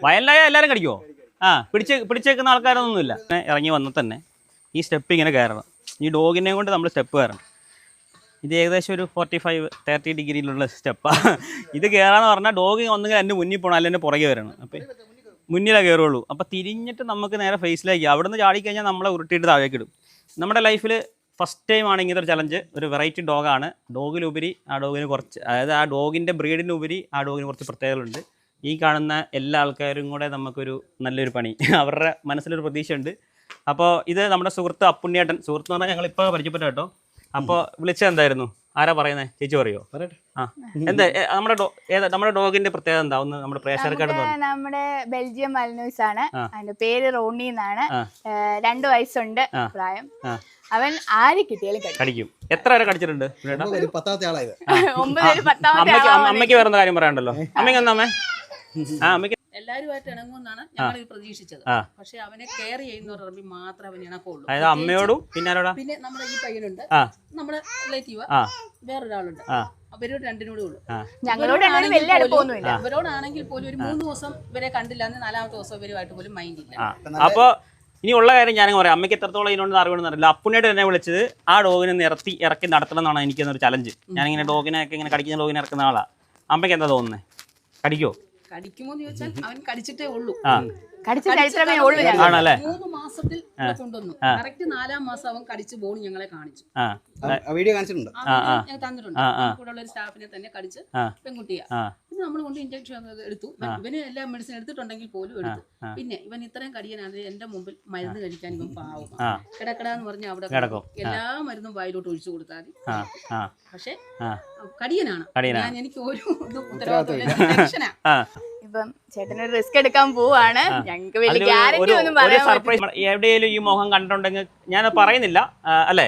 വയലിലായ എല്ലാവരും കടിക്കുമോ? പിടിച്ചേക്കുന്ന ആൾക്കാരൊന്നുമില്ല. ഇറങ്ങി വന്നാൽ തന്നെ ഈ സ്റ്റെപ്പ് ഇങ്ങനെ കയറണം. ഈ ഡോഗിനെ കൊണ്ട് നമ്മൾ സ്റ്റെപ്പ് കയറണം. ഇത് ഏകദേശം ഒരു 45-30 ഡിഗ്രിയിലുള്ള സ്റ്റെപ്പാണ്. ഇത് കയറാന്ന് പറഞ്ഞാൽ ഡോഗ് ഒന്നുകിൽ എൻ്റെ മുന്നിൽ പോകണം, അല്ലെങ്കിൽ എൻ്റെ പുറകെ വരണം. അപ്പം മുന്നിലേ കയറുള്ളൂ. അപ്പോൾ തിരിഞ്ഞിട്ട് നമുക്ക് നേരെ ഫേസിലേക്ക് അവിടെ നിന്ന് ചാടിക്കഴിഞ്ഞാൽ നമ്മളെ ഉരുട്ടിയിട്ട് താഴേക്ക് ഇടും. നമ്മുടെ ലൈഫിൽ ഫസ്റ്റ് ടൈം ആണ് ഇങ്ങനത്തെ ഒരു ചലഞ്ച്. ഒരു വെറൈറ്റി ഡോഗാണ്. ഡോഗിലുപരി ആ ഡോഗിന് കുറച്ച്, അതായത് ആ ഡോഗിൻ്റെ ബ്രീഡിനുപരി ആ ഡോഗിന് കുറച്ച് പ്രത്യേകതകളുണ്ട്. ഈ കാണുന്ന എല്ലാ ആൾക്കാരും കൂടെ നമുക്കൊരു നല്ലൊരു പണി, അവരുടെ മനസ്സിലൊരു പ്രതീക്ഷയുണ്ട്. അപ്പോൾ ഇത് നമ്മുടെ സുഹൃത്ത് അപ്പുണ്ണിയേട്ടൻ. സുഹൃത്ത് എന്ന് പറഞ്ഞാൽ ഞങ്ങളിപ്പോൾ പരിചയപ്പെട്ട കേട്ടോ. അപ്പോൾ വിളിച്ചത് എന്തായിരുന്നു? ആരാ പറയുന്നത്? ചേച്ചി പറയോ? ആ, എന്താ നമ്മുടെ ഡോഗിന്റെ പ്രത്യേകത എന്താ? ഒന്ന് നമ്മുടെ പ്രേക്ഷകർക്കായിട്ട്. നമ്മുടെ ബെൽജിയം മലനൂസ് ആണ്. അതിന്റെ പേര് റോണി എന്നാണ്. 2 വയസ്സുണ്ട് പ്രായം. അവൻ ആര് കിട്ടിയാലും കടിക്കും. എത്ര വരെ കടിച്ചിട്ടുണ്ട്? 9 അമ്മയ്ക്ക് വേറെ കാര്യം പറയാനുണ്ടല്ലോ. അമ്മയ്ക്ക് എന്താ? അമ്മയ്ക്ക് എല്ലാരുമായിട്ട് ഇണങ്ങുമെന്നാണ് ഞങ്ങൾ പ്രതീക്ഷിച്ചത്. പക്ഷെ അവനെ കെയർ ചെയ്യുന്നവർ മാത്രമേ അവൻ ഇണക്കുള്ളൂ. അതായത് അമ്മയോടും പിന്നെ നമ്മുടെ ഈ പയ്യനുണ്ട്, നമ്മുടെ റിലേറ്റീവ് വേറൊരാളുണ്ട്. അവരോട് രണ്ടിനോടും ഉള്ളു. ഇവരോടാണെങ്കിൽ പോലും ഒരു 3 ദിവസം ഇവരെ കണ്ടില്ല, 4ാമത്തെ ദിവസം ഇവരുമായിട്ട് പോലും മൈൻഡ് ഇല്ല. അപ്പൊ ഇനി ഉള്ള കാര്യം ഞാനും പറയാം. അമ്മയ്ക്ക് എത്രത്തോളം ഇതിനോട് അറിയണമെന്ന് അറിയില്ല. അപ്പുണ്ണിയായിട്ട് എന്നെ വിളിച്ചത് ആ ഡോഗിനെ ഇറക്കി നടത്തണം എന്നാണ് എനിക്കെന്നൊരു ചലഞ്ച്. ഞാനിങ്ങനെ ഡോഗിനെയൊക്കെ ഇങ്ങനെ കടിക്കുന്ന ഡോഗിനെ ഇറക്കുന്ന ആളാ. അമ്മയ്ക്ക് എന്താ തോന്നുന്നത്? കടിക്കോ? കടിക്കുമോന്ന് ചോദിച്ചാൽ അവൻ കടിച്ചിട്ടേ ഉള്ളൂ. 3 മാസത്തിൽ കൊണ്ടുവന്നു. കറക്റ്റ് 4ാം മാസം അവൻ കടിച്ച് ബോൺ ഞങ്ങളെ കാണിച്ചു. വീഡിയോ കാണിച്ചിട്ടുണ്ട്, തന്നിട്ടുണ്ട്. കൂടെ ഉള്ള ഒരു സ്റ്റാഫിനെ തന്നെ കടിച്ച് പെൺകുട്ടിയാ. പിന്നെ നമ്മൾ കൊണ്ട് ഇഞ്ചക്ഷൻ എടുത്തു. ഇവന് എല്ലാ മെഡിസിൻ എടുത്തിട്ടുണ്ടെങ്കിൽ പോലും എടുത്തു. പിന്നെ ഇവൻ ഇത്രയും കടിയനാണ് എന്റെ മുമ്പിൽ മരുന്ന് കഴിക്കാൻ ഇവൻ പാവം. കിടക്കടാന്ന് പറഞ്ഞ അവിടെ എല്ലാ മരുന്നും വായിലോട്ട് ഒഴിച്ചു കൊടുത്താൽ മതി. പക്ഷെ കടിയനാണ്. എനിക്ക് ഒരു ഉത്തരവാദിത്തമില്ല. ഇപ്പം ചേട്ടനൊരു റിസ്ക് എടുക്കാൻ പോവാണ്. ഞങ്ങൾക്ക് വലിയ ഗ്യാരണ്ടി ഒന്നും പറയാൻ സർപ്രൈസ്. എവിടെയെങ്കിലും ഈ മുഖം കണ്ടിട്ടുണ്ടെങ്കിൽ ഞാൻ പറയുന്നില്ല അല്ലേ?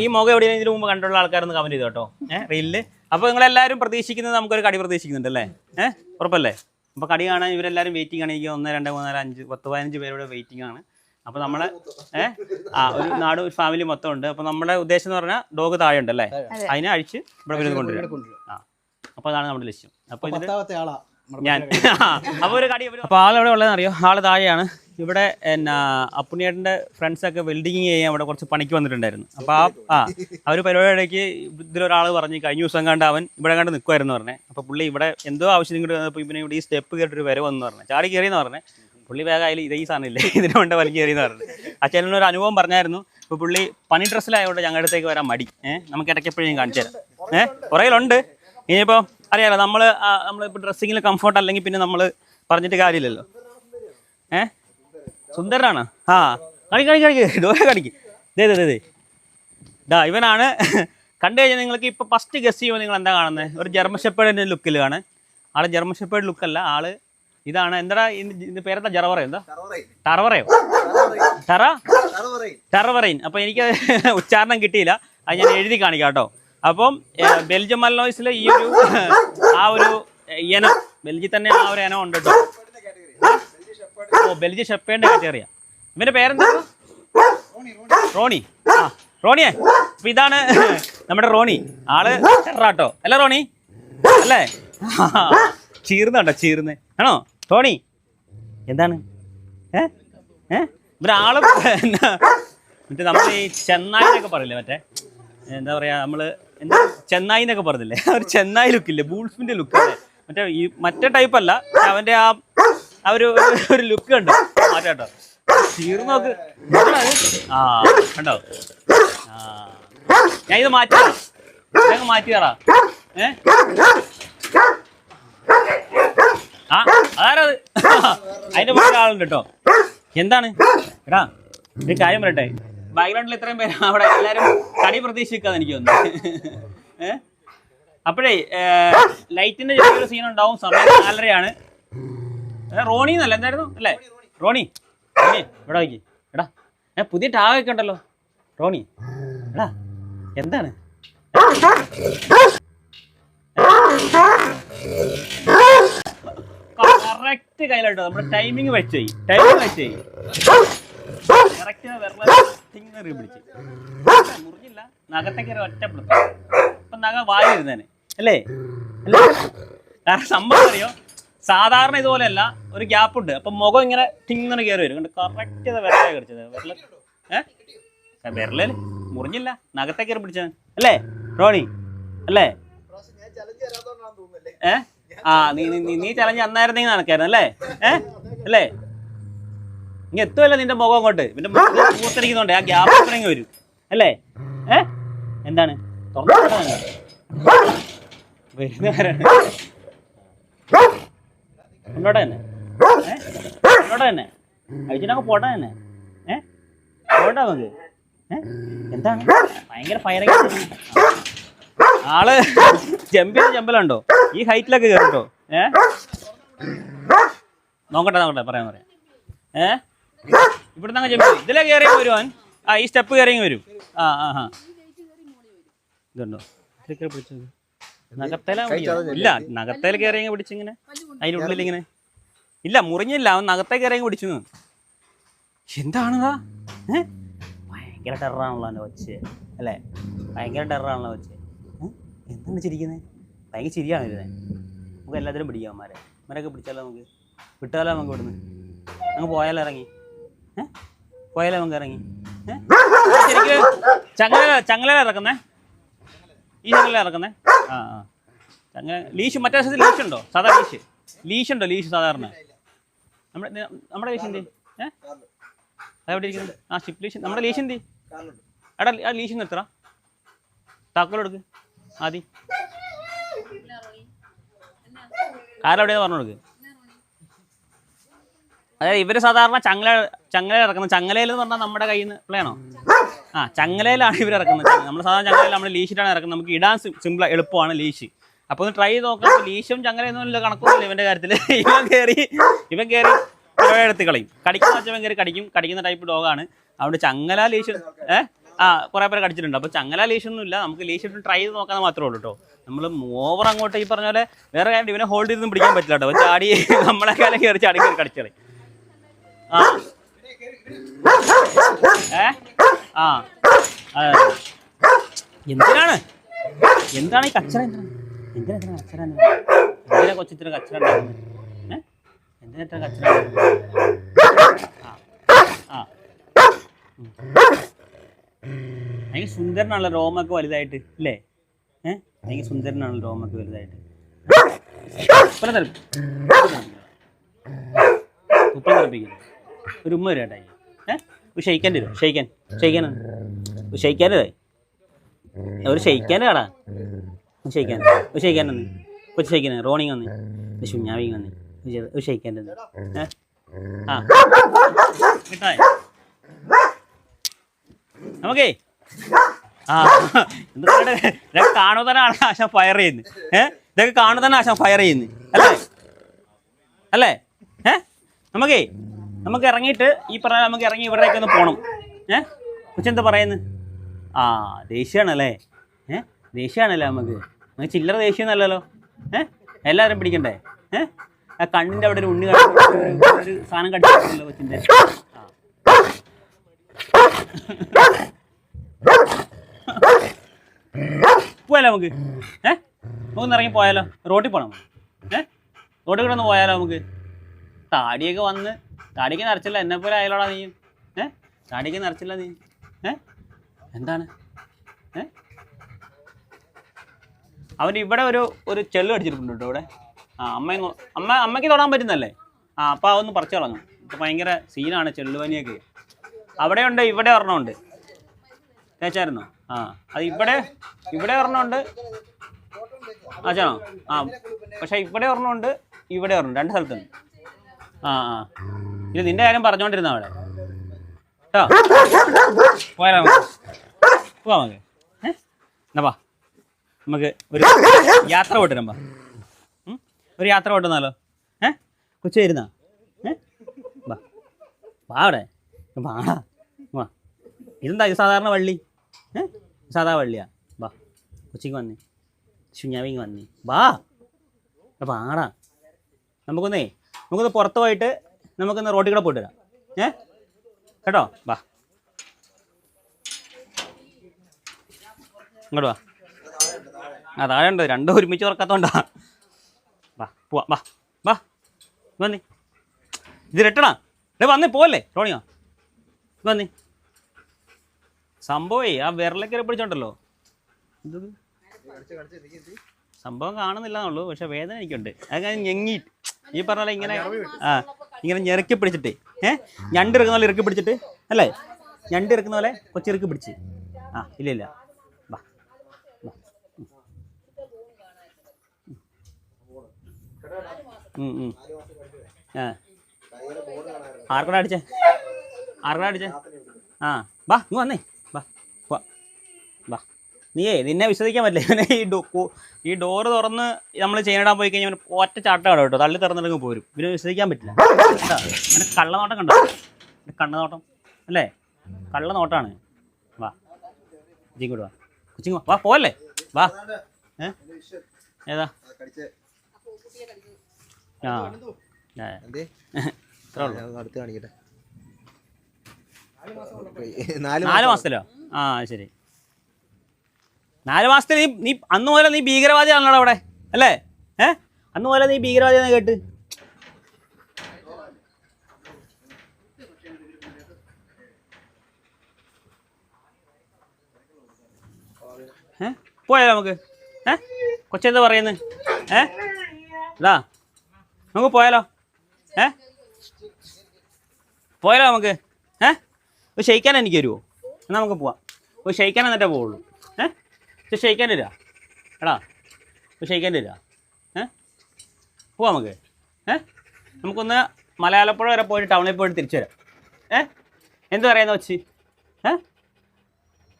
ഈ മുഖം എവിടെയെങ്കിലും ഇതിനു മുമ്പ് കണ്ടുള്ള ആൾക്കാരൊന്ന് കമന്റ് ചെയ്തു കേട്ടോ റീലില്. അപ്പൊ നിങ്ങളെല്ലാവരും പ്രതീക്ഷിക്കുന്നത് നമുക്കൊരു കടി പ്രതീക്ഷിക്കുന്നുണ്ട് അല്ലേ? ഉറപ്പല്ലേ? അപ്പൊ കടി കാണാൻ ഇവരെല്ലാവരും വെയിറ്റിംഗ് ആണ്. എനിക്ക് 1, 2, 3, 4, 5, 10, 15 പേരുടെ വെയിറ്റിംഗ് ആണ്. അപ്പൊ നമ്മളെ ഒരു നാട്, ഒരു ഫാമിലി മൊത്തം ഉണ്ട്. അപ്പൊ നമ്മുടെ ഉദ്ദേശം എന്ന് പറഞ്ഞാൽ ഡോഗ് താഴെ ഉണ്ട് അല്ലേ? അതിനെ അഴിച്ച് ഇവിടെ വരുന്നത് കൊണ്ടുവരും. അപ്പൊ അതാണ് നമ്മുടെ ലക്ഷ്യം. അപ്പൊ ഇതിന് ഞാൻ അപ്പോൾ ഒരു കടി. അപ്പോൾ ആളെവിടെ ഉള്ളതെന്ന് അറിയോ? ആൾ താഴെയാണ്. ഇവിടെ എന്നാ അപ്പുണ്ണിയേട്ടൻ്റെ ഫ്രണ്ട്സൊക്കെ വെൽഡിങ് ചെയ്യാൻ ഇവിടെ കുറച്ച് പണിക്ക് വന്നിട്ടുണ്ടായിരുന്നു. അപ്പോൾ അവർ പരിപാടിയിടയ്ക്ക് ഇതിലൊരാൾ പറഞ്ഞ് കഴിഞ്ഞ ദിവസം കണ്ട് അവൻ ഇവിടെ കണ്ട് നിൽക്കുമായിരുന്നു പറഞ്ഞത്. അപ്പോൾ പുള്ളി ഇവിടെ എന്തോ ആവശ്യം ഇങ്ങോട്ട് വന്നപ്പോൾ ഇവനെ ഇവിടെ ഈ സ്റ്റെപ്പ് കേട്ടൊരു വരവെന്ന് പറഞ്ഞത്. ചാടി കയറിയെന്ന് പറഞ്ഞത്. പുള്ളി വേഗം അതിൽ ഇതേ സാധനമില്ലേ ഇതിന് കൊണ്ട് വലിയ കയറിയെന്ന് പറഞ്ഞത്. അച്ഛനൊരു അനുഭവം പറഞ്ഞായിരുന്നു. ഇപ്പോൾ പുള്ളി പണി ഡ്രസ്സിലായതുകൊണ്ട് ഞങ്ങളുടെ അടുത്തേക്ക് വരാൻ മടി. നമുക്ക് ഇടയ്ക്കെപ്പോഴും കാണിച്ചു തരാം. പുറകിലുണ്ട്. ഇനിയിപ്പോൾ അറിയാലോ, നമ്മളിപ്പോൾ ഡ്രസ്സിങ്ങിൽ കംഫർട്ട് അല്ലെങ്കിൽ പിന്നെ നമ്മൾ പറഞ്ഞിട്ട് കാര്യമില്ലല്ലോ. സുന്ദരനാണ്. കടിക്ക്. ഇവനാണ്. കണ്ടു കഴിഞ്ഞാൽ നിങ്ങൾക്ക് ഇപ്പോൾ ഫസ്റ്റ് ഗസ് ചെയ്യുമ്പോൾ നിങ്ങൾ എന്താ കാണുന്നത്? ഒരു ജർമ്മൻ ഷെപ്പേർഡിൻ്റെ ലുക്കിലാണ്. ആള് ജർമ്മൻ ഷെപ്പേർഡ് ലുക്കല്ല. ആള് ഇതാണ്. എന്താ ഇത് പേരെന്താ? ജറവറയോ? എന്താ ടറവറയോ? ടറവറൈൻ. അപ്പോൾ എനിക്ക് ഉച്ചാരണം കിട്ടിയില്ല. അത് ഞാൻ എഴുതി കാണിക്കാം കേട്ടോ. അപ്പം ബെൽജിയം മലനോയ്സിൽ ഈ ഒരു ഇനം, ബെൽജിൽ തന്നെ ആ ഒരു ഇനം ഉണ്ട് കേട്ടോ. ബെൽജിയം ഷെപ്പേർഡിന്റെ കാറ്റഗറിയാ. ഇവന്റെ പേരെന്താ? റോണി. റോണിയെ. അപ്പൊ ഇതാണ് നമ്മുടെ റോണി. ആള് ടെറാട്ടോ അല്ലേ റോണി? അല്ലേ? ചീർന്നുണ്ടോ? ചീർന്ന് ആണോ റോണി? എന്താണ് ഇവരാള് മറ്റേ നമ്മൾ ഈ ചെന്നായിന്നൊക്കെ പറയില്ലേ, മറ്റേ എന്താ പറയാ, നമ്മള് എന്താ ചെന്നായി എന്നൊക്കെ പറഞ്ഞില്ലേ, ഒരു ചെന്നായി ലുക്കില്ലേ, ബൂൾഫിന്റെ ലുക്ക് അല്ലേ? മറ്റേ ടൈപ്പ് അല്ല. അവന്റെ ആ ഒരു ലുക്ക് കണ്ടോ? മാറ്റാട്ടോ. ചീർന്ന് നോക്ക്. കണ്ടോ? ഞാൻ ഇത് മാറ്റിയാറാ. അതാരത്? അതിന്റെ പുറത്തെ ആളുണ്ട് കേട്ടോ. എന്താണ് എടാ ഒരു കാര്യം പറയട്ടെ, ബാക്ക്ഗ്രൗണ്ടിൽ ഇത്രയും പേര് അവിടെ എല്ലാവരും കടി പ്രതീക്ഷിക്കാന്ന് എനിക്ക് തോന്നുന്നു. അപ്പോഴേ ലൈറ്റിന്റെ ചെറിയൊരു സീൻ ഉണ്ടാവും. സമയം 4:30 റോണി എന്നല്ല, എന്തായിരുന്നു അല്ലേ? റോണി ഇവിടെ നോക്കി. എടാ പുതിയ ടാഗൊക്കെ ഉണ്ടല്ലോ റോണി. എടാ എന്താണ്? കറക്റ്റ് കയ്യിലോട്ടോ. നമ്മുടെ ടൈമിങ് വെച്ച് മുറിഞ്ഞില്ല. നഖത്തേക്ക് ഒറ്റപ്പെടുത്തും. ഇപ്പൊ നഖ വായിരുന്നേനെ അല്ലേ? കാരണം സംഭവം അറിയോ, സാധാരണ ഇതുപോലെയല്ല, ഒരു ഗ്യാപ്പ് ഉണ്ട്. അപ്പം മുഖം ഇങ്ങനെ ടിങ്ങനെ കയറി വരും. കണ്ട് കറക്റ്റ് വിരലെ കടിച്ചത്. വിരല് മുറിഞ്ഞില്ല, നഖത്തെ കയറി പിടിച്ചത് അല്ലേ റോണി? അല്ലേ? നീ ചലഞ്ച് അന്നായിരുന്നെങ്കിൽ നടക്കായിരുന്നു അല്ലേ? അല്ലേ? ഇനി എത്തുമല്ലോ നിന്റെ മുഖം അങ്ങോട്ട്. ഇവന്റെ മൂത്തടിക്കുന്നുണ്ട്, ആ ഗ്യാപ്പ് ഇറങ്ങി വരും അല്ലേ? എന്താണ് മുന്നോട്ട് തന്നെ, മുന്നോട്ട് തന്നെ അഴിച്ചിട്ടങ്ങ് പോട്ടെ തന്നെ. പോട്ടെ നമുക്ക്. എന്താണ് ഭയങ്കര ഫയറിങ് ആള്. ചെമ്പലുണ്ടോ ഈ ഹൈറ്റിലൊക്കെ കയറിട്ടോ? നോക്കട്ടെ പറയാൻ. ഇവിടുന്ന് അങ്ങ് ചെമ്പ് ഇതിലെ കയറി വരുവാൻ. ഈ സ്റ്റെപ്പ് കയറി വരും. ഇതുണ്ടോ പിടിച്ചത്? നഖത്തേല ഇല്ല, നഖത്തേൽ കയറി പിടിച്ചിങ്ങനെ അതിൻ്റെ ഉള്ളിൽ ഇങ്ങനെ ഇല്ല, മുറിഞ്ഞില്ല. അവൻ നഖത്തെ കയറി പിടിച്ചു. എന്താണതാ? ഭയങ്കര ടെററാണല്ലോ അവൻ്റെ വെച്ച് അല്ലേ? ഭയങ്കര ടെററാണല്ലോ വെച്ച്. എന്താണ് ചിരിക്കുന്നത്? ഭയങ്കര ചിരിയാണ് വരുന്നത്. നമുക്ക് എല്ലാത്തിനും പിടിക്കാം അവന്മാരെ. അവന്മാരൊക്കെ പിടിച്ചാലോ നമുക്ക്? വിട്ടാലോ നമുക്ക് ഇവിടുന്ന്? അങ്ങ് പോയാലോ ഇറങ്ങി? പോയാലോ നമുക്ക് ഇറങ്ങി? ശരിക്കും ചങ്ങല ഇറക്കുന്നേ? ഈ ചങ്ങല ഇറക്കുന്നേ? ചങ്ങല ലീഷ് മറ്റേ വശത്ത് ലീഷുണ്ടോ? സാധാ ലീഷുണ്ടോ? ലീഷ് സാധാരണ നമ്മുടെ ലീഷ് എന്തി? അതെവിടെ ഇരിക്കുന്നത്? ഷിപ്പ് ലീഷ് നമ്മുടെ ലീഷ് എന്തി? എടാ ആ ലീഷ് നിർത്തറ, താക്കോലെടുക്ക് ആദ്യം. കാരെവിടെയാ പറഞ്ഞു കൊടുക്ക്. അതായത് ഇവര് സാധാരണ ചങ്ങല ഇറക്കുന്നത്. ചങ്ങലയിൽ എന്ന് പറഞ്ഞാൽ നമ്മുടെ കയ്യിൽ നിന്ന് പ്ലേണോ? ചങ്ങലയിലാണ് ഇവർ ഇറക്കുന്നത്. നമ്മൾ സാധാരണ ചങ്ങലയിൽ നമ്മൾ ലീഷിട്ടാണ് ഇറക്കുന്നത്. നമുക്ക് ഇടാൻ സിമ്പിൾ എളുപ്പമാണ് ലീഷ്. അപ്പോൾ ഒന്ന് ട്രൈ ചെയ്ത് നോക്കാം. ലീഷും ചങ്ങലയൊന്നുമില്ല, കണക്കൊന്നുമില്ല ഇവൻ്റെ കാര്യത്തിൽ. ഇവൻ കയറി എടുത്ത് കളയും. കടിക്കുന്ന വെച്ചവൻ കയറി കടിക്കും. കടിക്കുന്ന ടൈപ്പ് ഡോഗാണ്. അതുകൊണ്ട് ചങ്ങല ലീഷ് കുറേ പേര് കടിച്ചിട്ടുണ്ട്. അപ്പോൾ ചങ്ങല ലീഷൊന്നുമില്ല. നമുക്ക് ലീഷ് ഇട്ട് ട്രൈ ചെയ്ത് നോക്കാമെന്ന് മാത്രമേ ഉള്ളൂ കേട്ടോ. നമ്മൾ ഓവർ അങ്ങോട്ട് ഈ പറഞ്ഞ പോലെ വേറെ കാര്യം ഇവനെ ഹോൾഡ് ചെയ്തൊന്നും പിടിക്കാൻ പറ്റില്ല കേട്ടോ. ചാടി നമ്മളെ കാലം കയറി ചാടി കയറി കടിച്ചളി. എന്താണ് ഈ കച്ചറ? എന്തിനാ കച്ചറ? എന്തിനാ കൊച്ചിത്ര കച്ചറ ഉണ്ടാക്കുന്നത്? എന്തിനാ കച്ചറ? ഭയങ്കര സുന്ദരനാണല്ലോ രോമൊക്കെ വലുതായിട്ട് അല്ലേ? ഭയങ്കര സുന്ദരനാണല്ലോ രോമൊക്കെ വലുതായിട്ട്. ഉപ്പളം തിറപ്പിക്കുന്നു. ഒരു ഉമ്മ വരും ഏട്ടായി. ഒരു ഷെയ്ക്കാൻ തരുമോ? ഷെയ്ക്കാൻ ഒരു ഷെയ്ക്കാൻ കാടാ. ഒരു ഷെയ്ക്കാൻ വന്ന് കൊച്ചു ഷെയ്ക്കാൻ റോണിങ് വന്ന് ശുഞ്ഞാവിങ് വന്ന് ഒരു ഷെയ്ക്കാൻ തന്നെ. കിട്ടാ നമുക്കേ ഇതൊക്കെ കാണുക തന്നെ ആശാൻ ഫയർ ചെയ്യുന്നത്. ഇതൊക്കെ കാണുക തന്നെ ആശാൻ ഫയർ ചെയ്യുന്നത് അല്ലേ? നമുക്ക് ഇറങ്ങിയിട്ട് ഈ പറഞ്ഞ നമുക്ക് ഇറങ്ങി ഇവിടേക്ക് ഒന്ന് പോകണം. കൊച്ചെന്താ പറയുന്നത്? ദേഷ്യമാണല്ലേ? ദേഷ്യമാണല്ലേ നമുക്ക് ചില്ലറ ദേഷ്യമൊന്നുമല്ലല്ലോ. എല്ലാവരും പിടിക്കണ്ടേ? ആ കണ്ണിൻ്റെ അവിടെ ഒരു ഉണ്ണി ഒരു സാധനം കടിച്ചിട്ടുണ്ടല്ലോ കൊച്ചിൻ്റെ. പോയാലോ നമുക്ക്? നമുക്കൊന്ന് ഇറങ്ങി പോയാലോ? റോട്ടിൽ പോകണം. റോട്ടിൽ കൂടെ ഒന്ന് പോയാലോ നമുക്ക്? താടിയൊക്കെ നിറച്ചില്ല. എന്നെപ്പോലെ ആയാലോടാ നീ. താടിയൊക്കെ നിറച്ചില്ല നീ. എന്താണ്? അവൻ ഇവിടെ ഒരു ചെള്ളു അടിച്ചിട്ടുണ്ട് കേട്ടോ ഇവിടെ. അമ്മയ്ക്ക് തൊടാൻ പറ്റുന്നല്ലേ? അപ്പം അതൊന്ന് പറിച്ചു കളഞ്ഞു. ഇപ്പം ഭയങ്കര സീനാണ് ചെള്ളുപനിയൊക്കെ. അവിടെയുണ്ട്, ഇവിടെ ഒരെണ്ണമുണ്ട്. തേച്ചായിരുന്നോ? അത് ഇവിടെ ഒരെണ്ണമുണ്ട്. ആച്ചാണോ? പക്ഷെ ഇവിടെ ഒരെണ്ണമുണ്ട്, ഇവിടെ ഒരെണ്ണം, രണ്ട് സ്ഥലത്തുണ്ട്. ഇത് നിന്റെ കാര്യം പറഞ്ഞോണ്ടിരുന്ന അവിടെ കേട്ടോ. പോയാലോ? പോവാ നമുക്ക്. എന്നാ നമുക്ക് ഒരു യാത്ര പോട്ടിരമ്പാ. ഒരു യാത്ര പോട്ടുന്നാലോ? കൊച്ചു വരുന്നാ? വാ അവിടെ വാടാ. വാ. ഇതെന്താ ഇത്? സാധാരണ വള്ളി? സാധാ വള്ളിയാ? വാ കൊച്ചിക്ക് വന്നേ. ശുഞ്ഞാവിങ് വന്നേ. വാ വാടാ. നമുക്കൊന്ന് പുറത്ത് പോയിട്ട് നമുക്കൊന്ന് റോട്ടിൽ കൂടെ പോയിട്ട് വരാം. കേട്ടോ? വാ ഇങ്ങോട്ട് വാ. താഴെ ഉണ്ട്. രണ്ടും ഒരുമിച്ച് തുറക്കാത്തോണ്ടാ. പോവാ വാ വാ വന്നേ ഇത് രട്ടണ വന്നേ പോവല്ലേ റോണിയാ വന്നേ സംഭവേ ആ വിരലൊക്കെ പിടിച്ചോണ്ടല്ലോ എന്തത് സംഭവം കാണുന്നില്ല എന്നുള്ളൂ പക്ഷെ വേദന എനിക്കുണ്ട് അത് ഞെങ്ങി ഈ പറഞ്ഞ പോലെ ഇങ്ങനെ ഇങ്ങനെ ഞെറുക്കി പിടിച്ചിട്ട് ഞണ്ട് ഇറക്കുന്ന പോലെ ഇറക്കി പിടിച്ചിട്ട് അല്ലേ ഞണ്ട് ഇറക്കുന്ന പോലെ കൊച്ചിറക്കി പിടിച്ച് ഇല്ല വാ ആർക്കടാ അടിച്ചേ വാ ഇങ്ങ് വന്നേ വാ വാ നീയേ നിന്നെ വിശ്വസിക്കാൻ പറ്റില്ല ഈ ഡോറ് തുറന്ന് നമ്മൾ ചെയിനിടാൻ പോയി കഴിഞ്ഞാൽ ഒറ്റ ചാട്ടമാണ് കേട്ടോ തള്ളി തുറന്നിടങ്ങ് പോരും പിന്നെ വിശ്വസിക്കാൻ പറ്റില്ല കേട്ടോ അങ്ങനെ കള്ളനോട്ടം കണ്ടോ കണ്ണുനോട്ടം അല്ലേ കള്ളനോട്ടാണ് വാ ഇങ്ങോട്ട് വാ കൊച്ചിങ് വാ പോവല്ലേ വാ ഏതാ അടുത്ത് കാണിക്കട്ടെ 4 മാസത്തിലോ ശരി 4 മാസത്തിൽ നീ അന്ന് പോലെ നീ ഭീകരവാദിയാണല്ലോ അവിടെ അല്ലേ അന്ന് പോലെ നീ ഭീകരവാദിയാന്ന് കേട്ട് പോയാലോ നമുക്ക് കൊച്ചെന്താ പറയുന്നത് ഇതാ നമുക്ക് പോയാലോ പോയാലോ നമുക്ക് ഒരു ഷെയ്ക്കാൻ എനിക്ക് വരുമോ എന്നാൽ നമുക്ക് പോവാം ഒരു ഷെയ്ക്കാൻ എന്നിട്ടേ പോവുള്ളൂ ഷെയ്ക്കാൻ തരാ എടാ ഒരു ഷെയ്ക്കാൻ തരാ പോവാം നമുക്ക് നമുക്കൊന്ന് മലയാളപ്പുഴ വരെ പോയിട്ട് ടൗണിൽ പോയിട്ട് തിരിച്ചു വരാം എന്ത് പറയുന്ന വെച്ച്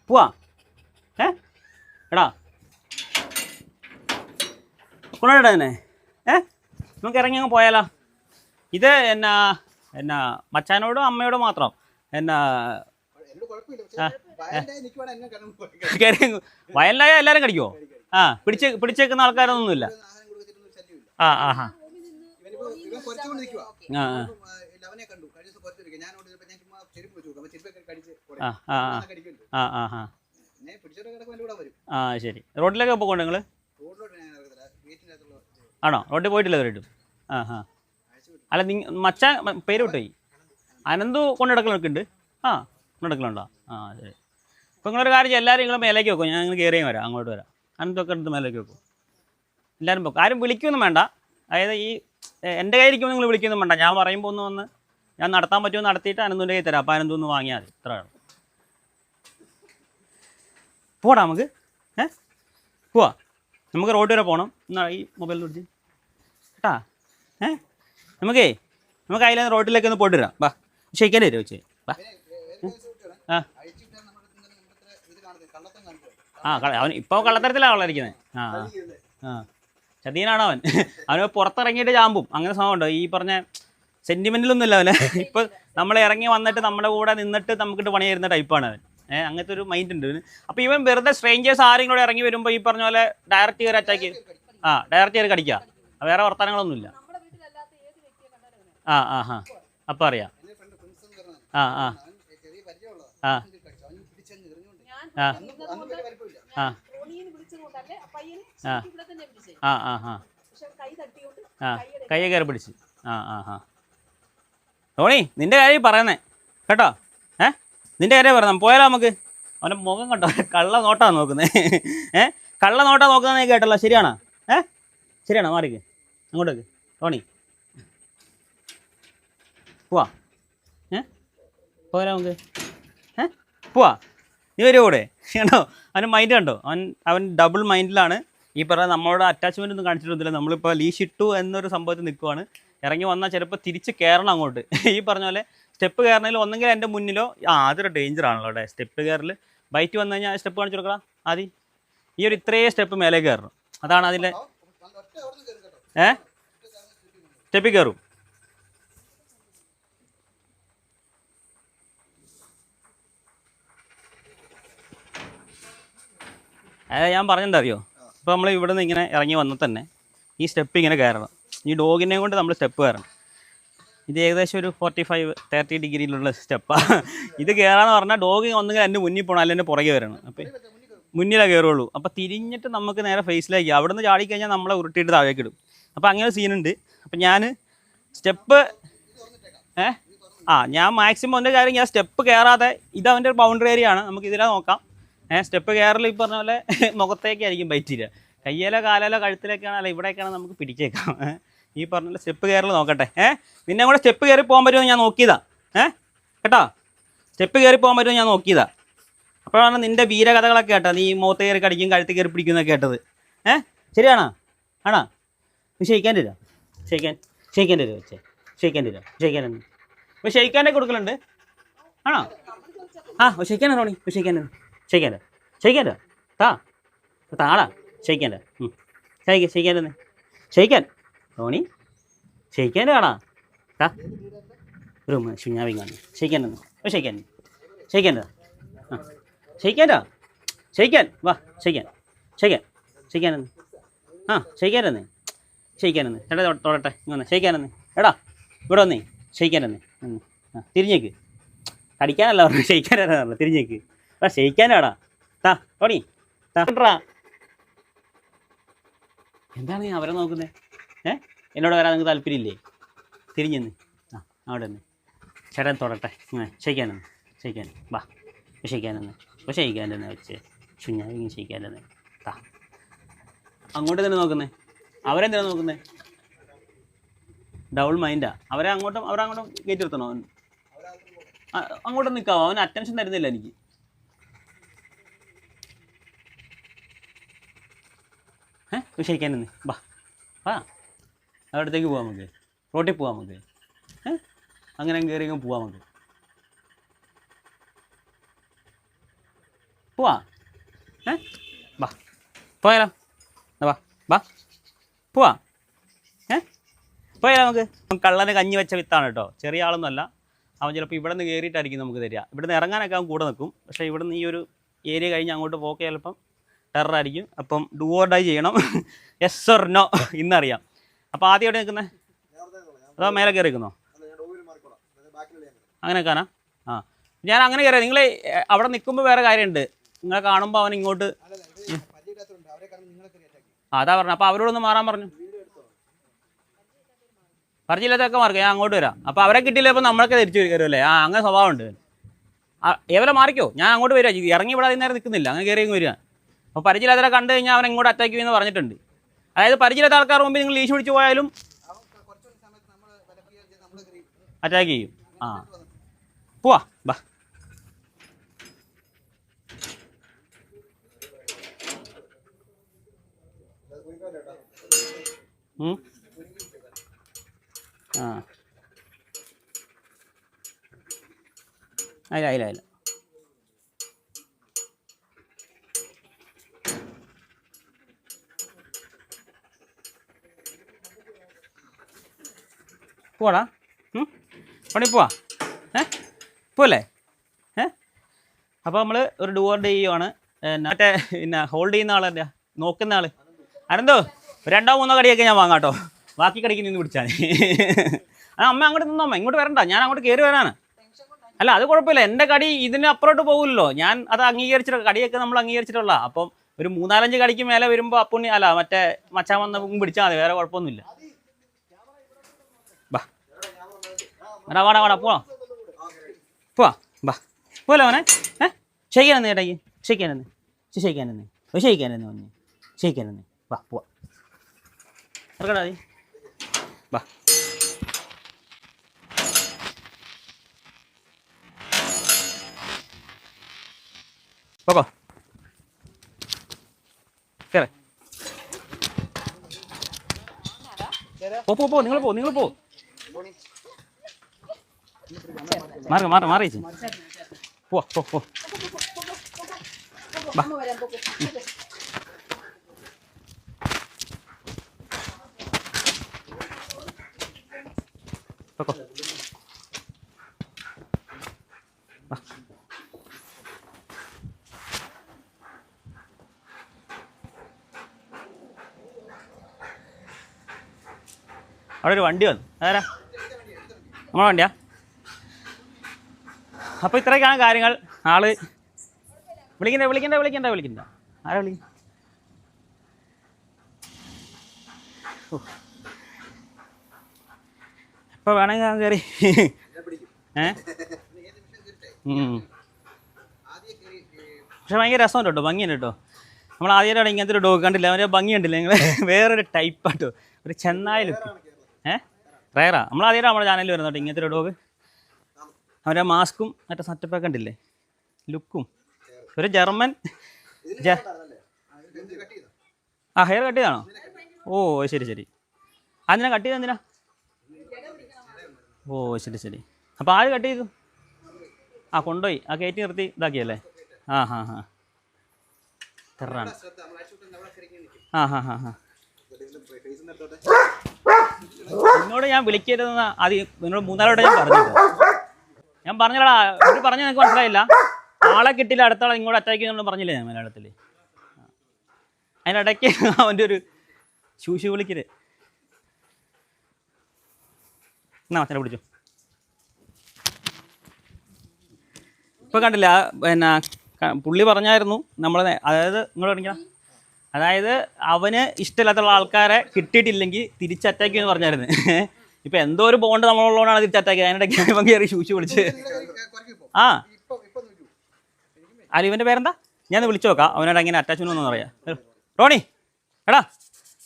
പോവാ എടാ കൊണ്ടാ തന്നെ നമുക്ക് ഇറങ്ങി അങ്ങ് പോയാലോ ഇത് എന്നാ മച്ചാനോടും അമ്മയോടും മാത്രം എന്നാ വയലിലായ എല്ലാവരും കടിക്കുമോ പിടിച്ചേക്കുന്ന ആൾക്കാരൊന്നുമില്ല ശരി റോഡിലൊക്കെ പോകണ്ടോ നിങ്ങൾ ആണോ റോഡിൽ പോയിട്ടില്ല ഇവരായിട്ടും അല്ല മച്ചാൻ പേര് വിട്ടുപോയി അനന്തു കൊണ്ടിടക്കലൊക്കെ ഉണ്ട് കൊണ്ടിടക്കലുണ്ടോ ശരി അപ്പോൾ നിങ്ങളൊരു കാര്യം എല്ലാവരും നിങ്ങൾ മേലേക്ക് വെക്കും ഞാൻ നിങ്ങൾ കയറിയും വരാം അങ്ങോട്ട് വരാം അനന്തൊക്കെ എടുത്ത് മേലേക്ക് വെക്കും എല്ലാവരും വെക്കും ആരും വിളിക്കൊന്നും വേണ്ട അതായത് ഈ എൻ്റെ കയ്യിലിരിക്കുമ്പോൾ നിങ്ങൾ വിളിക്കൊന്നും വേണ്ട ഞാൻ പറയുമ്പോൾ ഒന്ന് വന്ന് ഞാൻ നടത്താൻ പറ്റുമോ നടത്തിയിട്ട് അനന്തുൻ്റെ കയ്യിൽ തരാം അപ്പോൾ അനന്തു ഒന്ന് വാങ്ങിയാൽ മതി ഇത്രയാണ് പോടാ നമുക്ക് പോവാ നമുക്ക് റോഡ് വരെ പോകണം എന്നാ ഈ മൊബൈലിൽ വിളിച്ച് കേട്ടാ നമുക്ക് അതിൽ റോഡിലേക്ക് ഒന്ന് പോയിട്ട് വരാം വാ ഷെയ്ക്കാൻ തരുമോ വെച്ച് വാ അവൻ ഇപ്പോൾ കള്ളത്തരത്തിലാണ് അവളായിരിക്കുന്നത് ചതീനാണ് അവന് പുറത്തിറങ്ങിയിട്ട് ചാമ്പും അങ്ങനെ സംഭവമുണ്ടോ ഈ പറഞ്ഞ സെൻറ്റിമെൻറ്റിലൊന്നുമില്ല അവന് ഇപ്പോൾ നമ്മൾ ഇറങ്ങി വന്നിട്ട് നമ്മുടെ കൂടെ നിന്നിട്ട് നമുക്കിട്ട് പണി തരുന്ന ടൈപ്പാണ് അവൻ അങ്ങനത്തെ ഒരു മൈൻഡ് ഉണ്ട് അപ്പോൾ ഇവൻ വെറുതെ സ്ട്രേഞ്ചേഴ്സ് ആരെങ്കിലും കൂടെ ഇറങ്ങി വരുമ്പോൾ ഈ പറഞ്ഞ പോലെ ഡയറക്റ്റ് കയറി അറ്റാക്ക് ഡയറക്റ്റ് കയറി കടിക്കുക വേറെ വർത്തമാനങ്ങളൊന്നുമില്ല അപ്പം അറിയാം കയ്യെ കയറി പിടിച്ച് റോണി നിന്റെ കാര്യം പറയുന്നേ കേട്ടോ നിന്റെ കാര്യം പറയാം പോയാലോ നമുക്ക് അവൻ്റെ മുഖം കണ്ടോ കള്ള നോട്ടാണ് നോക്കുന്നത് കള്ള നോട്ടാ നോക്കുന്നത് കേട്ടല്ലോ ശരിയാണോ ശരിയാണോ മാറിക്ക് അങ്ങോട്ടേക്ക് റോണി പോവാ പോരാ നമുക്ക് പോവാ നീ വരുമോ കൂടെ കണ്ടോ അവന് മൈൻഡ് കണ്ടോ അവൻ ഡബിൾ മൈൻഡിലാണ് ഈ പറഞ്ഞ നമ്മളോട് അറ്റാച്ച്മെൻ്റ് ഒന്നും കാണിച്ചിട്ടൊന്നുമില്ല നമ്മളിപ്പോൾ ലീഷ് ഇട്ടു എന്നൊരു സംഭവത്തിൽ നിൽക്കുവാണ് ഇറങ്ങി വന്നാൽ ചിലപ്പോൾ തിരിച്ച് കയറണം അങ്ങോട്ട് ഈ പറഞ്ഞ പോലെ സ്റ്റെപ്പ് കയറണമെങ്കിൽ ഒന്നെങ്കിൽ എൻ്റെ മുന്നിലോ അതൊരു ഡേഞ്ചർ ആണല്ലോ അവിടെ സ്റ്റെപ്പ് കയറൽ ബൈറ്റ് വന്നു കഴിഞ്ഞാൽ സ്റ്റെപ്പ് കാണിച്ചു കൊടുക്കണം ആദ്യം ഈ ഒരു ഇത്രയും സ്റ്റെപ്പ് മേലെ കയറണം അതാണ് അതിലെ സ്റ്റെപ്പിൽ കയറും ഞാൻ പറഞ്ഞെന്താ അറിയോ ഇപ്പോൾ നമ്മൾ ഇവിടെ നിന്ന് ഇങ്ങനെ ഇറങ്ങി വന്നാൽ തന്നെ ഈ സ്റ്റെപ്പ് ഇങ്ങനെ കയറണം ഈ ഡോഗിനെ കൊണ്ട് നമ്മൾ സ്റ്റെപ്പ് കയറണം ഇത് ഏകദേശം ഒരു 45-30 ഡിഗ്രിയിലുള്ള സ്റ്റെപ്പാണ് ഇത് കയറാന്ന് പറഞ്ഞാൽ ഡോഗ് ഒന്നുകിൽ എൻ്റെ മുന്നിൽ പോകണം അല്ലെങ്കിൽ എൻ്റെ പുറകെ വരണം അപ്പോൾ മുന്നിലേ കയറുള്ളൂ അപ്പോൾ തിരിഞ്ഞിട്ട് നമുക്ക് നേരെ ഫേസിലേക്ക് അവിടെ നിന്ന് ചാടിക്കഴിഞ്ഞാൽ നമ്മളെ ഉരുട്ടിയിട്ട് താഴേക്ക് ഇടും അപ്പോൾ അങ്ങനെ സീനുണ്ട്. അപ്പം ഞാൻ സ്റ്റെപ്പ് ഞാൻ മാക്സിമം എൻ്റെ കാര്യം ഞാൻ സ്റ്റെപ്പ് കയറാതെ, ഇതവൻ്റെ ഒരു ബൗണ്ടറി ഏരിയ ആണ്, നമുക്ക് ഇതിലെ നോക്കാം. സ്റ്റെപ്പ് കയറൽ ഈ പറഞ്ഞ പോലെ മുഖത്തേക്കായിരിക്കും ബൈറ്റില്ല, കയ്യിലോ കാലിലോ കഴുത്തിലേക്കാണ്, അല്ല ഇവിടേക്കാണ് നമുക്ക് പിടിച്ചേക്കാം. ഈ പറഞ്ഞ പോലെ സ്റ്റെപ്പ് കയറൽ നോക്കട്ടെ. നിന്നെ കൂടെ സ്റ്റെപ്പ് കയറി പോകാൻ പറ്റുമോ ഞാൻ നോക്കിയതാ. കേട്ടോ, സ്റ്റെപ്പ് കയറി പോകാൻ പറ്റുമോ ഞാൻ നോക്കിയതാ. അപ്പോഴാണ് നിൻ്റെ വീരകഥകളൊക്കെ കേട്ടോ, നീ മുഖത്ത് കയറി കടിക്കും കഴുത്ത് കയറി പിടിക്കുന്നൊക്കെ കേട്ടത്. ശരിയാണോ? ആണോ? ഷെയ്ക്കാൻ തരാം, ഷെയ്ക്കാൻ തരുമോ? ഷെയ്ക്കാൻ തരാം, ഷെയ്ക്കാനെന്ന് ഇപ്പോൾ ഷെയ്ക്കാൻ്റെ കൊടുക്കലുണ്ട്. ആണോ? ഷെയ്ക്കാനാ റോണി, ഷെയ്ക്കാൻ്റെ താടാ ഷെയ്ക്കാൻ്റെ ഷെയ്ക്കാനെന്ന് ഷെയ്ക്കാൻ റോണി ഷെയ്ക്കാൻ്റെ കാണാ ഒരു ശുഞ്ഞാവിങ്ങാണ് ഷെയ്ക്കാനെന്ന് ഷെയ്ക്കാൻ്റെ ഷെയ്ക്കാൻ വാ ഷെയ്ക്കാനെന്ന് ഷെയ്ക്കാനെന്ന് ചേട്ടാ തൊടട്ടെ ഇങ്ങനെ ഷെയ്ക്കാനെന്ന് എടാ ഇവിടെ വന്നേ ഷെയ്ക്കാനെന്ന് തിരിഞ്ഞേക്ക്, കടിക്കാനല്ല പറഞ്ഞു, ഷെയ്ക്കാനാണ് പറഞ്ഞു, തിരിഞ്ഞേക്ക്. ഷെയ്ക്കാനാടാ ടോണി എന്താണ് നീ അവരെ നോക്കുന്നത്? എന്നോട് വരാൻ നിങ്ങൾക്ക് താല്പര്യമില്ലേ? തിരിഞ്ഞെന്ന് അവിടെ നിന്ന് ചേട്ടൻ തൊടട്ടെ ഷെയ്ക്കാനെന്ന് വാ ഷെയ്ക്കാനെന്ന് അപ്പോൾ ഷെയ്ക്കാനെന്ന് വെച്ച് ശുഞ്ഞാവിങ്ങി ഷെയ്ക്കാനെന്ന് അങ്ങോട്ട് തന്നെ നോക്കുന്നേ. അവരെന്തിനാണ് നോക്കുന്നത്? ഡബിൾ മൈൻഡാ. അവരങ്ങോട്ടും കയറ്റി നിർത്തണോ? അങ്ങോട്ടും നിൽക്കാവോ? അവന് അറ്റൻഷൻ തരുന്നില്ല എനിക്ക്. ഷെയ്ക്കാനെന്ന് വാ അവിടത്തേക്ക് പോവാം, നമുക്ക് റോട്ടിൽ പോവാം, നമുക്ക് അങ്ങനെ കയറി പോവാം, നമുക്ക് പോവാ. വാ പോയാലോ? വാ പോവാ. പോയാലോ? നമുക്ക് കള്ളന് കഞ്ഞി വെച്ച വിത്താണ് കേട്ടോ, ചെറിയ ആളൊന്നുമല്ല അവൻ. ചിലപ്പോൾ ഇവിടെ നിന്ന് കയറിയിട്ടായിരിക്കും നമുക്ക് തരിക. ഇവിടെ നിന്ന് ഇറങ്ങാനൊക്കെ അവൻ കൂടെ നിൽക്കും, പക്ഷേ ഇവിടെ നിന്ന് ഈ ഒരു ഏരിയ കഴിഞ്ഞ് അങ്ങോട്ട് പോക്കെ ചിലപ്പം ടെററായിരിക്കും. അപ്പം ഡു ഓർ ഡൈ ചെയ്യണം. യെസ് ഓർ നോ ഇന്നറിയാം. അപ്പോൾ ആദ്യം എവിടെ നിൽക്കുന്നത്? അതോ മേലെ കയറി നിൽക്കുന്നോ? അങ്ങനെ നിൽക്കാനാ? ഞാൻ അങ്ങനെ കയറിയാൽ നിങ്ങൾ അവിടെ നിൽക്കുമ്പോൾ വേറെ കാര്യമുണ്ട്. നിങ്ങളെ കാണുമ്പോൾ അവൻ ഇങ്ങോട്ട് അതാ പറഞ്ഞു. അപ്പോൾ അവരോടൊന്ന് മാറാൻ പറഞ്ഞു. പരിചയമില്ലാത്തൊക്കെ മാർക്ക് ഞാൻ അങ്ങോട്ട് വരാം. അപ്പോൾ അവരെ കിട്ടിയില്ല, അപ്പോൾ നമ്മളൊക്കെ തിരിച്ചു കയറുമല്ലേ? അങ്ങനെ സ്വഭാവമുണ്ട്. ഏവലെ മാറിക്കോ, ഞാൻ അങ്ങോട്ട് വരിക. ഇറങ്ങി ഇവിടെ നേരം നിൽക്കുന്നില്ല, അങ്ങനെ കയറി വരിക. അപ്പോൾ പരിചയമില്ലാത്തവരെ കണ്ടു കഴിഞ്ഞാൽ അവൻ ഇങ്ങോട്ട് അറ്റാക്ക് ചെയ്യുമെന്ന് പറഞ്ഞിട്ടുണ്ട്. അതായത് പരിചയമില്ലാത്ത ആൾക്കാർ മുമ്പ് നിങ്ങൾ ലീഷ് പിടിച്ച് പോയാലും അറ്റാക്ക് ചെയ്യും. പോവാ ബാ. അല്ല പോടാ പണി പോവാ. പോവല്ലേ? അപ്പോൾ നമ്മൾ ഒരു ഡു ഓർ ഡൈ ചെയ്യുവാണ്. മറ്റേ പിന്നെ ഹോൾഡ് ചെയ്യുന്ന ആളല്ല, നോക്കുന്ന ആൾ. അനന്തോ 2-3 കടിയൊക്കെ ഞാൻ വാങ്ങാം കേട്ടോ, ബാക്കി കടിക്ക് നിന്ന് പിടിച്ചാൽ. അമ്മ അങ്ങോട്ട് നിന്നോ, അമ്മ ഇങ്ങോട്ട് വരണ്ട, ഞാൻ അങ്ങോട്ട് കയറി വരാനാണ്. അല്ല അത് കുഴപ്പമില്ല, എൻ്റെ കടി ഇതിന് അപ്പുറത്തോട്ട് പോകില്ലല്ലോ. ഞാൻ അത് അംഗീകരിച്ചിട്ട് കടിയൊക്കെ നമ്മൾ അംഗീകരിച്ചിട്ടുള്ള. അപ്പം ഒരു 3-4 കടിക്ക് മേലെ വരുമ്പോൾ അപ്പുണ്ണി അല്ല മറ്റേ മച്ചാൻ വന്ന് പിടിച്ചാൽ മതി, വേറെ കുഴപ്പമൊന്നുമില്ല. വാടാ പോവാ ബാ. പോലെ അവനെ ഷെയ്ക്കാനെന്ന് ചേട്ടായി ഷെയ്ക്കാനെന്ന് വാ പോവാ. ഇറക്കടാ മതി വാ. പോക്കോ കേറ പോ നിങ്ങൾ പോ മാറി പോ ബാ. പോക്കോ ബാ. അവിടെ ഒരു വണ്ടി വന്നു, ആരാ? നമ്മളെ വണ്ടിയാ? അപ്പോൾ ഇത്രയൊക്കെയാണ് കാര്യങ്ങൾ. ആള് വിളിക്കണ്ട ആരാ വിളിക്കണ്ട? ഇപ്പോൾ വേണമെങ്കിൽ ഞാൻ കയറി പക്ഷെ ഭയങ്കര രസമുണ്ട് കേട്ടോ, ഭംഗിയുണ്ട് കേട്ടോ. നമ്മൾ ആദ്യമായിട്ടാണ് ഇങ്ങനത്തെ ഒരു ഡോഗ് കണ്ടില്ല, അവൻ്റെ ഭംഗി കണ്ടില്ല നിങ്ങൾ, വേറൊരു ടൈപ്പാട്ടോ, ഒരു ചെന്നായ ലുക്ക്. റയറാ, നമ്മൾ ആദ്യമായിട്ട് നമ്മുടെ ചാനലിൽ വരുന്നത് കേട്ടോ ഇങ്ങനത്തെ ഒരു ഡോഗ്. അവൻ്റെ മാസ്കും മറ്റേ സെറ്റപ്പൊക്കെ കണ്ടില്ലേ, ലുക്കും. ഒരു ജർമ്മൻ ഹെയർ കട്ട് ചെയ്താണോ? ഓ ശരി ശരി. അതിനാ കട്ട് ചെയ്ത് എന്തിനാ? ഓ ശരി. അപ്പോൾ ആര് കട്ട് ചെയ്തു? കൊണ്ടുപോയി കയറ്റി നിർത്തി ഇതാക്കിയല്ലേ? തെറാണ്. എന്നോട് ഞാൻ വിളിക്കരുതെന്ന് ആദ്യം നിന്നോട് 3-4 വട്ടം ഞാൻ പറഞ്ഞിട്ടുണ്ട്. ഞാൻ പറഞ്ഞടാ, ഇവർ പറഞ്ഞാൽ എനിക്ക് മനസ്സിലായില്ല. ആളെ കിട്ടിയില്ല, അടുത്താളെ ഇങ്ങോട്ട് അറ്റാക്ക് ചെയ്യുന്നുണ്ട് പറഞ്ഞില്ലേ ഞാൻ മലയാളത്തിൽ. അതിനിടയ്ക്ക് അവൻ്റെ ഒരു ശൂശു വിളിക്കല്. എന്നാ അച്ഛനെ പിടിച്ചു. ഇപ്പോൾ കണ്ടില്ല, പിന്നെ പുള്ളി പറഞ്ഞായിരുന്നു നമ്മൾ, അതായത് നിങ്ങൾ പറഞ്ഞാൽ, അതായത് അവന് ഇഷ്ടമില്ലാത്തുള്ള ആൾക്കാരെ കിട്ടിയിട്ടില്ലെങ്കിൽ തിരിച്ച് അറ്റാക്ക് ചെയ്യുമെന്ന് പറഞ്ഞായിരുന്നു. ഇപ്പം എന്തോ ഒരു ബോണ്ട് നമ്മളുള്ളതുകൊണ്ടാണ് തിരിച്ച് അറ്റാക്ക് ചെയ്യുക. അതിനിടയ്ക്ക് ഇവൻ കയറി ശൂശു വിളിച്ച്. അല്ല ഇവൻ്റെ പേരെന്താ? ഞാൻ വിളിച്ചു നോക്കാം അവനോട് എങ്ങനെ അറ്റാച്ച്മെന്റ് ഒന്നും അറിയാം. റോണി, എടാ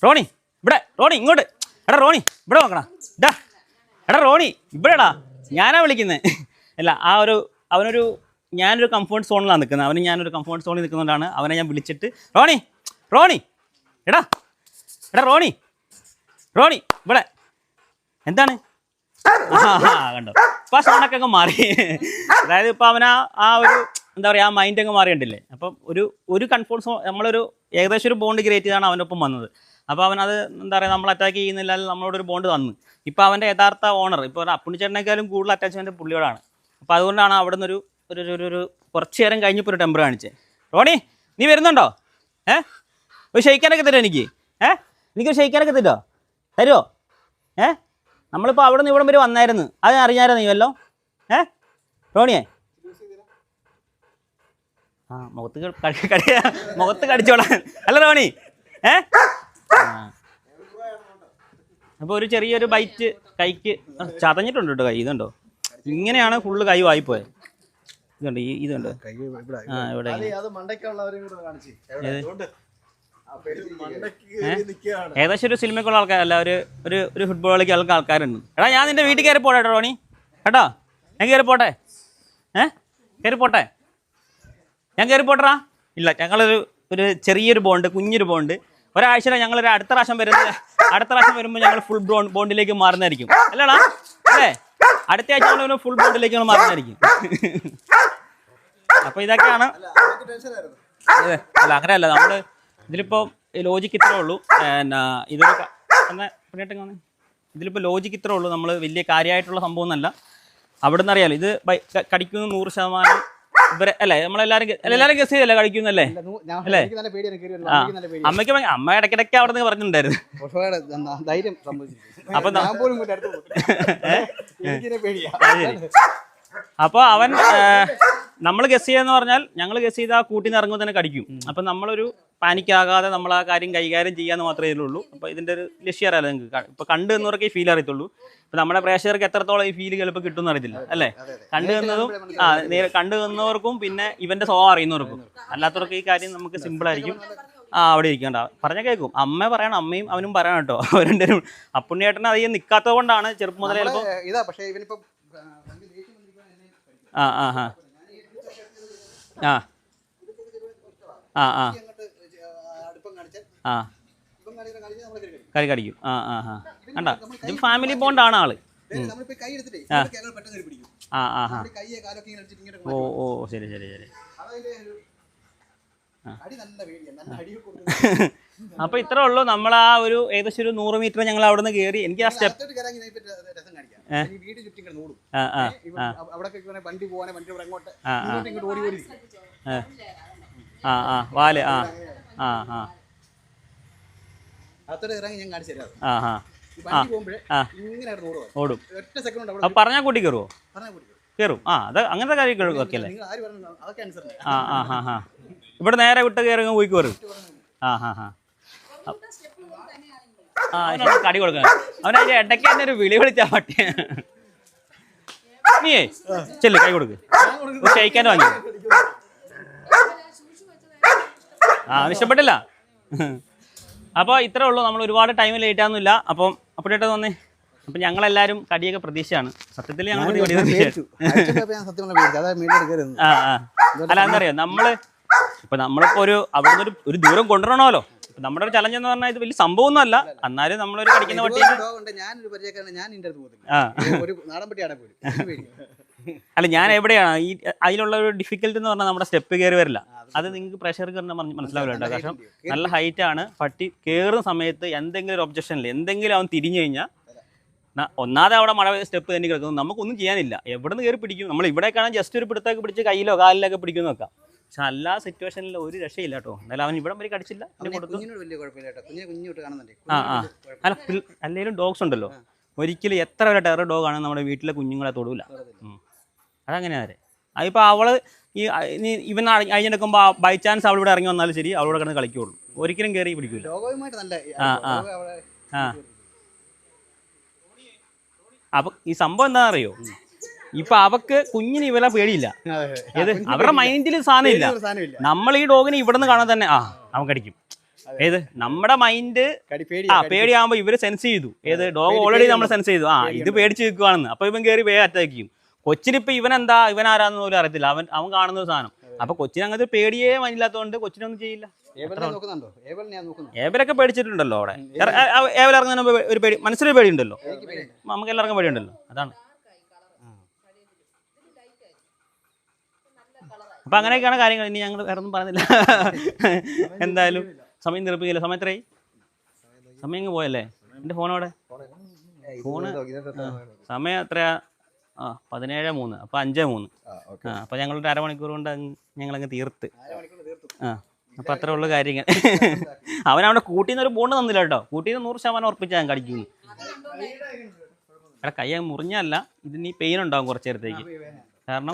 റോണി ഇവിടെ, റോണി ഇങ്ങോട്ട്, എടാ റോണി ഇവിടെ നോക്കണ, എടാ റോണി ഇവിടെടാ, ഞാനാ വിളിക്കുന്നത്. അല്ല അവനൊരു ഞാനൊരു കംഫർട്ട് സോണിലാണ് നിൽക്കുന്നത്. ഞാനൊരു കംഫർട്ട് സോണിൽ നിൽക്കുന്നതുകൊണ്ടാണ് അവനെ ഞാൻ വിളിച്ചിട്ട് റോണി എടാ റോണി ഇവിടെ എന്താണ്? കണ്ടോ, ഇപ്പം ആ സോണൊക്കെ അങ്ങ് മാറി. അതായത് ഇപ്പം അവനാ ഒരു എന്താ പറയുക, ആ മൈൻഡ് അങ്ങ് മാറിയിട്ടില്ലേ. അപ്പം ഒരു കംഫർട്ട് സോൺ, നമ്മളൊരു ഏകദേശം ഒരു ബോണ്ട് ക്രിയേറ്റ് ചെയ്താണ് അവനൊപ്പം വന്നത്. അപ്പോൾ അവനത് എന്താ പറയുക, നമ്മൾ അറ്റാക്ക് ചെയ്യുന്നില്ല, നമ്മളോടൊരു ബോണ്ട് തന്നു. ഇപ്പോൾ അവൻ്റെ യഥാർത്ഥ ഓണർ, ഇപ്പോൾ അപ്പുണ്ണിച്ചേട്ടനേക്കാളും കൂടുതൽ അറ്റാച്ച്മെൻറ്റ് പുള്ളിയോടാണ്. അപ്പോൾ അതുകൊണ്ടാണ് അവിടെ നിന്നൊരു ഒരു കുറച്ച് നേരം കഴിഞ്ഞപ്പോൾ ഒരു ടെമ്പർ കാണിച്ചത്. റോണി നീ വരുന്നുണ്ടോ? ഒരു ഷെയ്ക്കാനൊക്കെ തരുമോ എനിക്ക്? എനിക്കൊരു ഷെയ്ക്കാനൊക്കെ തരുമോ? നമ്മളിപ്പോൾ അവിടെ നിന്ന് ഇവിടം വരെ വന്നായിരുന്നു, അത് അറിഞ്ഞായിരുന്നു നീ വല്ലോ? റോണിയെ മുഖത്ത് കടിച്ചോളാം അല്ല റോണി. അപ്പോൾ ഒരു ചെറിയൊരു ബൈറ്റ് കൈക്ക് ചതഞ്ഞിട്ടുണ്ട് കേട്ടോ, കൈ ഇതുണ്ടോ, ഇങ്ങനെയാണ് ഫുള്ള് കൈ വായിപ്പോയത്. ഇതുണ്ട് ഇതുണ്ട് ഇവിടെ ഏകദേശം ഒരു സിനിമയ്ക്കുള്ള ആൾക്കാരല്ല, ഒരു ഫുട്ബോൾ കളിക്കുന്ന ആൾക്കാരുണ്ട്. എടാ ഞാൻ നിന്റെ വീട്ടിൽ കയറി പോട്ടെ റോണി, കേട്ടോ? ഞാൻ കയറി പോട്ടെ? ഞാൻ കയറി പോട്ടറാ? ഇല്ല, ഞങ്ങളൊരു ചെറിയൊരു ബോണ്ട്, കുഞ്ഞൊരു ബോണ്ട്. ഒരാഴ്ച ഞങ്ങളൊരു അടുത്ത പ്രാവശ്യം വരുമ്പോൾ ഞങ്ങൾ ഫുൾ ബോണ്ടിലേക്ക് മാറുന്നതായിരിക്കും. അല്ലടാ, അല്ലേ? അടുത്ത ആഴ്ച നമ്മൾ ഫുൾ ബോണ്ടിലേക്ക് നമ്മൾ മാറുന്നതായിരിക്കും. അപ്പോൾ ഇതൊക്കെയാണ്. അല്ല അങ്ങനെയല്ല, നമ്മൾ ഇതിലിപ്പോൾ ലോജിക്ക് ഇത്രേ ഉള്ളൂ. ഇതിലിപ്പോൾ ലോജിക്ക് ഇത്രേ ഉള്ളൂ. നമ്മൾ വലിയ കാര്യമായിട്ടുള്ള സംഭവം ഒന്നല്ല. അവിടെ നിന്ന് അറിയാലോ, ഇത് കടിക്കുന്ന 100% ഇവരെ അല്ലേ, നമ്മളെല്ലാരും ഗസ് ചെയ്തല്ലേ കടിക്കുന്നല്ലേ അല്ലേ? അമ്മ ഇടയ്ക്കിടയ്ക്ക് അവിടെ നിന്ന് പറഞ്ഞിട്ടുണ്ടായിരുന്നു. അപ്പൊ അവൻ നമ്മൾ ഗസ് ചെയ്യാന്ന് പറഞ്ഞാൽ, ഞങ്ങൾ ഗസ് ചെയ്ത് ആ കൂട്ടിൽ നിന്ന് ഇറങ്ങുമ്പോൾ തന്നെ കടിക്കും. അപ്പം നമ്മളൊരു പാനിക്കാകാതെ നമ്മൾ ആ കാര്യം കൈകാര്യം ചെയ്യാന്ന് മാത്രമേ ഇതിലുള്ളൂ. അപ്പോൾ ഇതിൻ്റെ ഒരു ലക്ഷ്യം അറിയാലോ നിങ്ങൾക്ക്. ഇപ്പോൾ കണ്ടു എന്നവർക്ക് ഈ ഫീൽ അറിയത്തുള്ളൂ. ഇപ്പം നമ്മുടെ പ്രേക്ഷകർക്ക് എത്രത്തോളം ഈ ഫീൽ ചിലപ്പോൾ കിട്ടുമെന്ന് അറിയത്തില്ല അല്ലേ? കണ്ടു തന്നവർക്കും പിന്നെ ഇവൻ്റെ സ്വഭാവം അറിയുന്നവർക്കും. അല്ലാത്തവർക്ക് ഈ കാര്യം നമുക്ക് സിമ്പിളായിരിക്കും. അവിടെ ഇരിക്കണ്ട പറഞ്ഞ കേൾക്കും. അമ്മ പറയണം, അമ്മയും അവനും പറയണം കേട്ടോ. അവരെന്തേലും അപ്പുണ്ണിയേട്ടനെ അധികം നിൽക്കാത്തത് കൊണ്ടാണ് ചെറുപ്പം മുതലേ ചിലപ്പോൾ കറി കടിക്കും. കണ്ട, ഇത് ഫാമിലി ബോണ്ടാണ് ആള്. ഓ ശരി. അപ്പൊ ഇത്രേ ഉള്ളൂ. നമ്മൾ ആ ഒരു ഏകദേശം ഒരു 100 മീറ്റർ ഞങ്ങൾ അവിടെ നിന്ന് കയറി. എനിക്ക് ആ സ്റ്റെപ്പ് വാല് ഓടും. അപ്പൊ പറഞ്ഞാൽ കൂട്ടി കയറുമോ? കയറും. അത് അങ്ങനത്തെ കാര്യങ്ങളൊക്കെ അല്ലേ? ഇവിടെ നേരെ വിട്ട് കയറി പോയി കയറും. അവനൊന്ന് കടി കൊടുക്കണം. അവനതിന്റെ ഇടയ്ക്ക് തന്നെ ഒരു വിളി വിളിച്ചാ പട്ടി. നീയേ ചെല്ല് കൈ കൊടുക്ക്. ക്ഷയിക്കാൻ വാങ്ങി. അവന് ഇഷ്ടപ്പെട്ടില്ല. അപ്പോൾ ഇത്രേ ഉള്ളൂ. നമ്മൾ ഒരുപാട് ടൈം ലേറ്റ് ആവുന്നില്ല. അപ്പം അപ്പോഴേട്ട് വന്നേ. അപ്പം ഞങ്ങളെല്ലാവരും കടിയൊക്കെ പ്രതീക്ഷയാണ്. സത്യത്തിൽ ഞങ്ങൾ അല്ല എന്നറിയാം നമ്മളിപ്പോ ഒരു ദൂരം കൊണ്ടുവരണമല്ലോ. നമ്മുടെ ഒരു ചലഞ്ച് എന്ന് പറഞ്ഞാൽ ഇത് വലിയ സംഭവമൊന്നും അല്ല. എന്നാലും നമ്മളൊരു കടിക്കുന്ന പട്ടി അല്ല ഞാൻ എവിടെയാണ് ഈ അതിലുള്ള ഒരു ഡിഫിക്കൽട്ട് എന്ന് പറഞ്ഞാൽ നമ്മുടെ സ്റ്റെപ്പ് കയറി വരില്ല. അത് നിങ്ങൾക്ക് പ്രഷർ കയറുന്ന മനസ്സിലാവില്ല കേട്ടോ. കാരണം നല്ല ഹൈറ്റ് ആണ്. പട്ടി കയറുന്ന സമയത്ത് എന്തെങ്കിലും ഒരു ഒബ്ജക്ഷനിൽ എന്തെങ്കിലും അവൻ തിരിഞ്ഞു കഴിഞ്ഞാൽ ഒന്നാതെ അവിടെ മഴ സ്റ്റെപ്പ് തന്നെ കിടക്കുന്നു. നമുക്കൊന്നും ചെയ്യാനില്ല. എവിടെ നിന്ന് കയറി പിടിക്കും. നമ്മൾ ഇവിടെ കാണാൻ ജസ്റ്റ് ഒരു പിടുത്തൊക്കെ പിടിച്ച് കയ്യിലോ കാലിലൊക്കെ പിടിക്കുന്നു നോക്കാം. പക്ഷെ എല്ലാ സിറ്റുവേഷനിൽ ഒരു രക്ഷയില്ല കേട്ടോ. എന്നാലും അവൻ ഇവിടെ വരെ കടിച്ചില്ല. അല്ല അല്ലെങ്കിലും ഡോഗ്സ് ഉണ്ടല്ലോ, ഒരിക്കലും എത്ര വരെ ടെറർ ഡോഗാണ് നമ്മുടെ വീട്ടിലെ കുഞ്ഞുങ്ങളെ തൊടൂല. അതങ്ങനെയാ വരെ. അതിപ്പോൾ അവള് ഇവൻ അഴിഞ്ഞെടുക്കുമ്പോൾ ബൈ ചാൻസ് അവളിവിടെ ഇറങ്ങി വന്നാലും ശരി അവളോട് കിടന്ന് കളിക്കുള്ളൂ. ഒരിക്കലും കയറി പിടിക്കില്ല. അപ്പൊ ഈ സംഭവം എന്താണെന്ന് അറിയോ, ഇപ്പൊ അവക്ക് കുഞ്ഞിന് ഇവരെ പേടിയില്ല. ഏത് അവരുടെ മൈൻഡിൽ സാധനം ഇല്ല. നമ്മൾ ഈ ഡോഗിനെ ഇവിടെ നിന്ന് കാണാൻ തന്നെ അവൻ കടിക്കും. ഏത് നമ്മുടെ മൈൻഡ് പേടിയാകുമ്പോ ഇവര് സെൻസ് ചെയ്തു. ഏത് ഡോഗ് ഓൾറെഡി നമ്മൾ സെൻസ് ചെയ്തു ഇത് പേടിച്ച് നിൽക്കുവാണെന്ന്. അപ്പൊ ഇവൻ കയറി വേഗം അറ്റാക്ക് ചെയ്യും. കൊച്ചിനിപ്പോ ഇവൻ ആരാന്ന് പോലും അറിയത്തില്ല. അവൻ കാണുന്ന ഒരു സാധനം. അപ്പൊ കൊച്ചിന് അങ്ങനത്തെ പേടിയേ മനസ്സിലാത്തതുകൊണ്ട് കൊച്ചിനൊന്നും ചെയ്യില്ല. ഏവലൊക്കെ പേടിച്ചിട്ടുണ്ടല്ലോ അവിടെ. ഏവൽ ഇറങ്ങുന്ന ഒരു പേടി മനസ്സിലൊരു പേടിയുണ്ടല്ലോ. നമുക്ക് എല്ലാവർക്കും പേടിയുണ്ടല്ലോ. അതാണ്. അപ്പൊ അങ്ങനെയൊക്കെയാണ് കാര്യങ്ങൾ. ഇനി ഞങ്ങൾ വേറെ ഒന്നും പറഞ്ഞില്ല. എന്തായാലും സമയം തീർപ്പിക്കില്ല. സമയം എത്രയായി? സമയം ഇങ്ങ് പോയല്ലേ? എൻ്റെ ഫോണോടെ ഫോണ് സമയം എത്രയാ? 17:03. അപ്പോൾ 5:03. അപ്പോൾ ഞങ്ങളൊരു അരമണിക്കൂർ കൊണ്ട് ഞങ്ങളങ്ങ് തീർത്ത്. അപ്പം അത്ര ഉള്ള കാര്യങ്ങൾ. അവനവിടെ കൂട്ടിന്ന് ഒരു ബോണ്ട് തന്നില്ല കേട്ടോ. കൂട്ടിന്ന് 100% ഉറപ്പിച്ചാൽ ഞാൻ കടിക്കുന്നു. അല്ല കൈ മുറിഞ്ഞല്ല, ഇതിന് പെയിൻ ഉണ്ടാവും കുറച്ച് നേരത്തേക്ക്. കാരണം